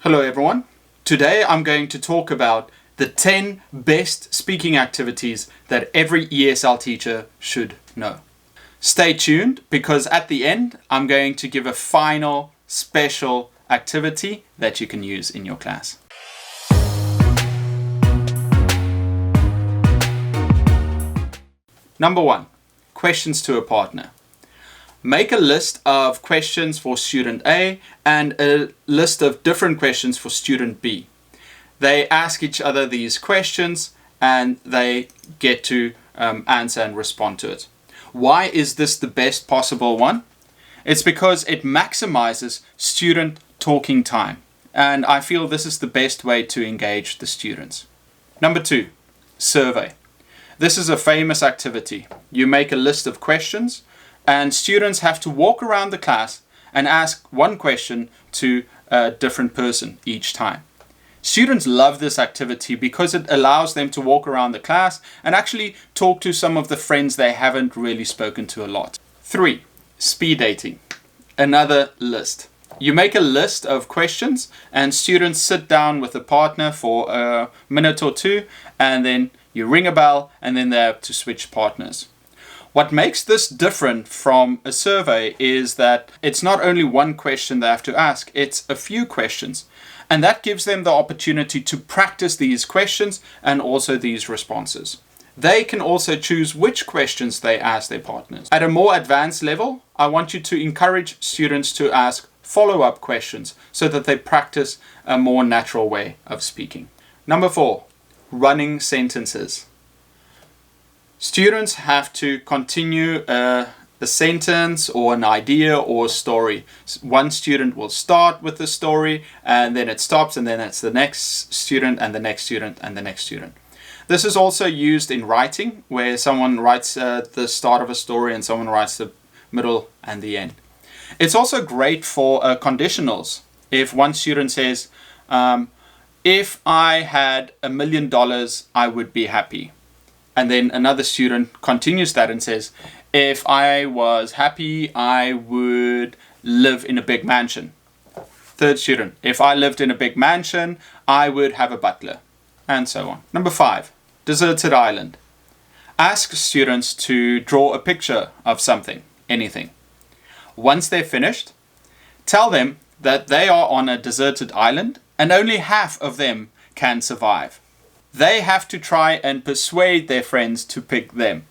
Hello everyone. Today I'm going to talk about the 10 best speaking activities that every ESL teacher should know. Stay tuned because at the end I'm going to give a final special activity that you can use in your class. Number 1. Questions to a partner. Make a list of questions for student A and a list of different questions for student B. They ask each other these questions and they get to answer and respond to it. Why is this the best possible one? It's because it maximizes student talking time, and I feel this is the best way to engage the students. Number 2, survey. This is a famous activity. You make a list of questions and students have to walk around the class and ask one question to a different person each time. Students love this activity because it allows them to walk around the class and actually talk to some of the friends they haven't really spoken to a lot. 3, speed dating. Another list. You make a list of questions and students sit down with a partner for a minute or two and then you ring a bell and then they have to switch partners. What makes this different from a survey is that it's not only one question they have to ask, it's a few questions. And that gives them the opportunity to practice these questions and also these responses. They can also choose which questions they ask their partners. At a more advanced level, I want you to encourage students to ask follow-up questions so that they practice a more natural way of speaking. Number 4, running sentences. Students have to continue a sentence or an idea or a story. One student will start with the story and then it stops and then it's the next student and the next student and the next student. This is also used in writing where someone writes the start of a story and someone writes the middle and the end. It's also great for conditionals. If one student says, if I had $1 million, I would be happy. And then another student continues that and says, if I was happy, I would live in a big mansion. Third student, if I lived in a big mansion, I would have a butler, and so on. Number 5, deserted island. Ask students to draw a picture of something, anything. Once they're finished, tell them that they are on a deserted island and only half of them can survive. They have to try and persuade their friends to pick them.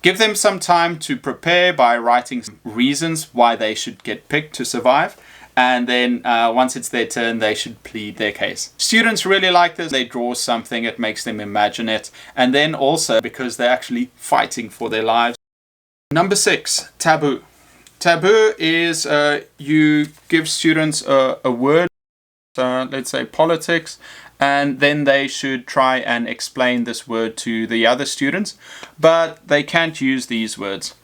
Give them some time to prepare by writing reasons why they should get picked to survive. And then once it's their turn, they should plead their case. Students really like this. They draw something, it makes them imagine it. And then also because they're actually fighting for their lives. Number 6, taboo. Taboo is you give students a word, let's say politics, and then they should try and explain this word to the other students, but they can't use these words.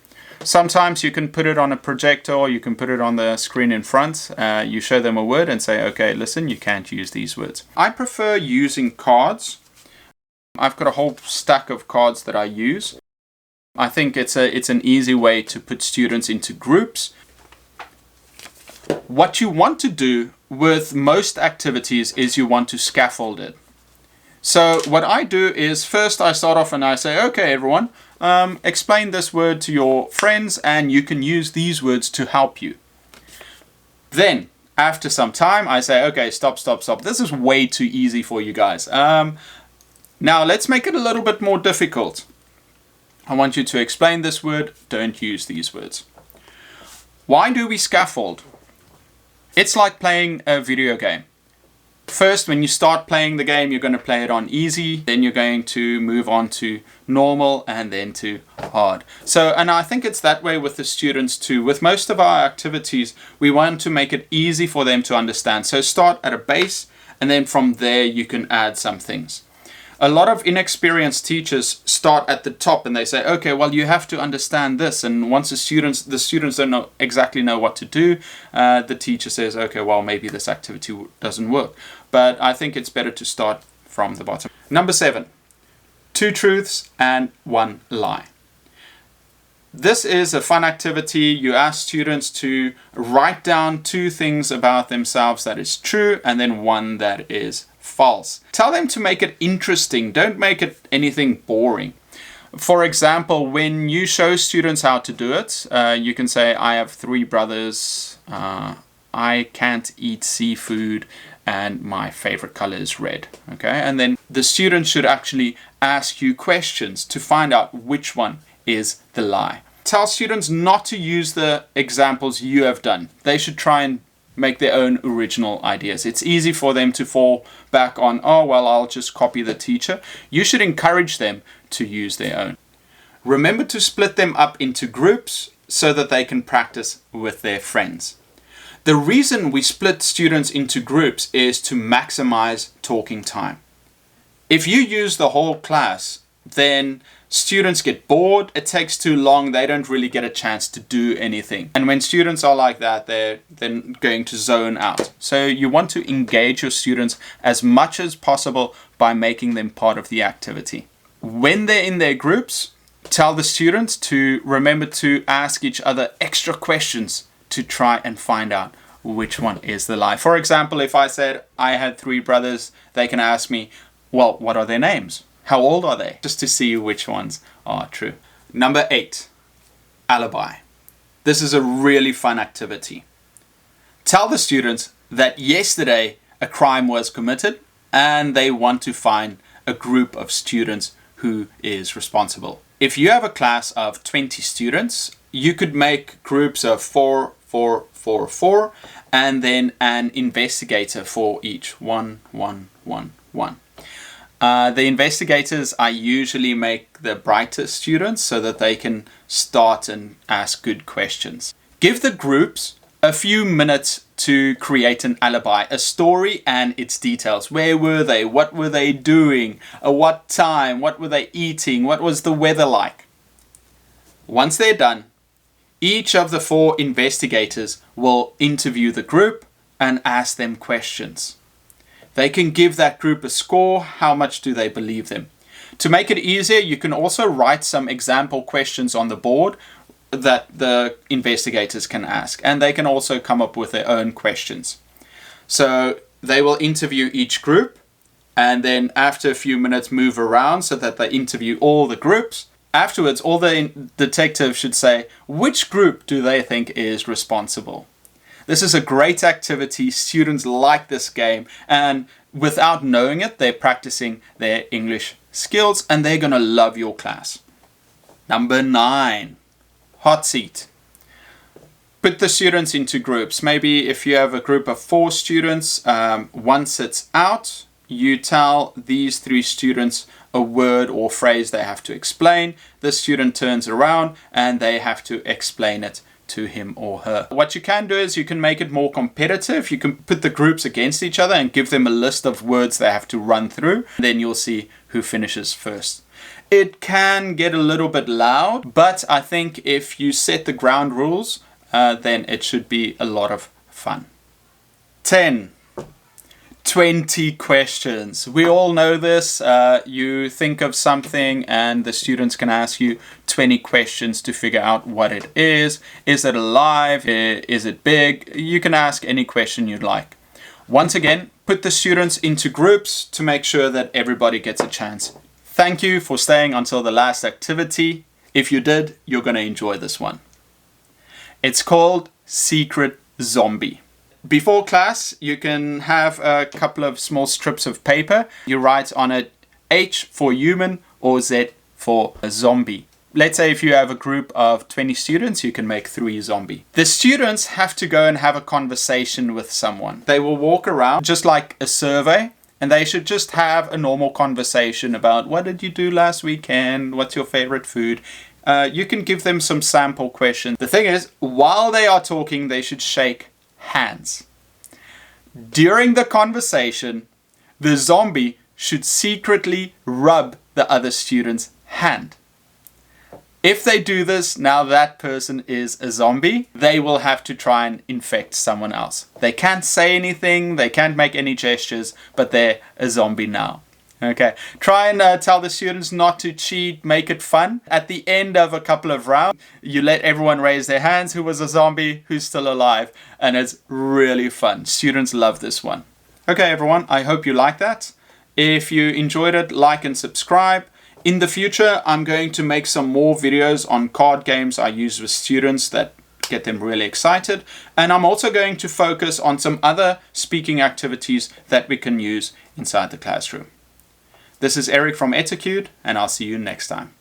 Sometimes you can put it on a projector or you can put it on the screen in front. You show them a word and say, okay, listen, you can't use these words. I prefer using cards. I've got a whole stack of cards that I use. I think it's an easy way to put students into groups. What you want to do with most activities is you want to scaffold it. So what I do is first I start off and I say, okay, everyone, explain this word to your friends and you can use these words to help you. Then after some time I say, okay, stop. This is way too easy for you guys. Now let's make it a little bit more difficult. I want you to explain this word, don't use these words. Why do we scaffold? It's like playing a video game. First, when you start playing the game, you're going to play it on easy, then you're going to move on to normal and then to hard. And I think it's that way with the students too. With most of our activities, we want to make it easy for them to understand. So start at a base and then from there you can add some things. A lot of inexperienced teachers start at the top and they say, okay, well, you have to understand this. And once the students don't exactly know what to do, the teacher says, okay, well, maybe this activity doesn't work. But I think it's better to start from the bottom. Number 7, 2 truths and 1 lie. This is a fun activity. You ask students to write down 2 things about themselves that is true and then 1 that is false. Tell them to make it interesting. Don't make it anything boring. For example, when you show students how to do it, you can say, I have 3 brothers, I can't eat seafood, and my favorite color is red. Okay, and then the students should actually ask you questions to find out which one is the lie. Tell students not to use the examples you have done. They should try and make their own original ideas. It's easy for them to fall back on, oh, well, I'll just copy the teacher. You should encourage them to use their own. Remember to split them up into groups so that they can practice with their friends. The reason we split students into groups is to maximize talking time. If you use the whole class, then students get bored, it takes too long, they don't really get a chance to do anything. And when students are like that, they're then going to zone out. So you want to engage your students as much as possible by making them part of the activity. When they're in their groups, tell the students to remember to ask each other extra questions to try and find out which one is the lie. For example, if I said I had 3 brothers, they can ask me, well, what are their names? How old are they? Just to see which ones are true. Number 8, alibi. This is a really fun activity. Tell the students that yesterday a crime was committed and they want to find a group of students who is responsible. If you have a class of 20 students, you could make groups of 4, 4, 4, 4, and then an investigator for each. 1, 1, 1, 1. The investigators, I usually make the brightest students so that they can start and ask good questions. Give the groups a few minutes to create an alibi, a story and its details. Where were they? What were they doing? At what time? What were they eating? What was the weather like? Once they're done, each of the 4 investigators will interview the group and ask them questions. They can give that group a score. How much do they believe them? To make it easier, you can also write some example questions on the board that the investigators can ask, and they can also come up with their own questions. So they will interview each group and then after a few minutes move around so that they interview all the groups. Afterwards, all the detectives should say, which group do they think is responsible? This is a great activity. Students like this game, and without knowing it, they're practicing their English skills and they're going to love your class. Number 9, hot seat. Put the students into groups. Maybe if you have a group of 4 students, one sits out. You tell these 3 students a word or phrase they have to explain. The student turns around and they have to explain it to him or her. What you can do is you can make it more competitive. You can put the groups against each other and give them a list of words they have to run through. Then you'll see who finishes first. It can get a little bit loud, but I think if you set the ground rules, then it should be a lot of fun. 10. 20 questions. We all know this. You think of something and the students can ask you 20 questions to figure out what it is. Is it alive? Is it big? You can ask any question you'd like. Once again, put the students into groups to make sure that everybody gets a chance. Thank you for staying until the last activity. If you did, you're going to enjoy this one. It's called Secret Zombie. Before class, you can have a couple of small strips of paper. You write on it H for human or Z for a zombie. Let's say if you have a group of 20 students, you can make 3 zombie. The students have to go and have a conversation with someone. They will walk around just like a survey, and they should just have a normal conversation about what did you do last weekend? What's your favorite food? You can give them some sample questions. The thing is, while they are talking, they should shake hands. During the conversation, the zombie should secretly rub the other student's hand. If they do this, now that person is a zombie. They will have to try and infect someone else. They can't say anything, they can't make any gestures, but they're a zombie now. Okay, try and tell the students not to cheat, make it fun. At the end of a couple of rounds, you let everyone raise their hands who was a zombie, who's still alive, and it's really fun. Students love this one. Okay, everyone, I hope you like that. If you enjoyed it, like and subscribe. In the future, I'm going to make some more videos on card games I use with students that get them really excited. And I'm also going to focus on some other speaking activities that we can use inside the classroom. This is Eric from Ettitude, and I'll see you next time.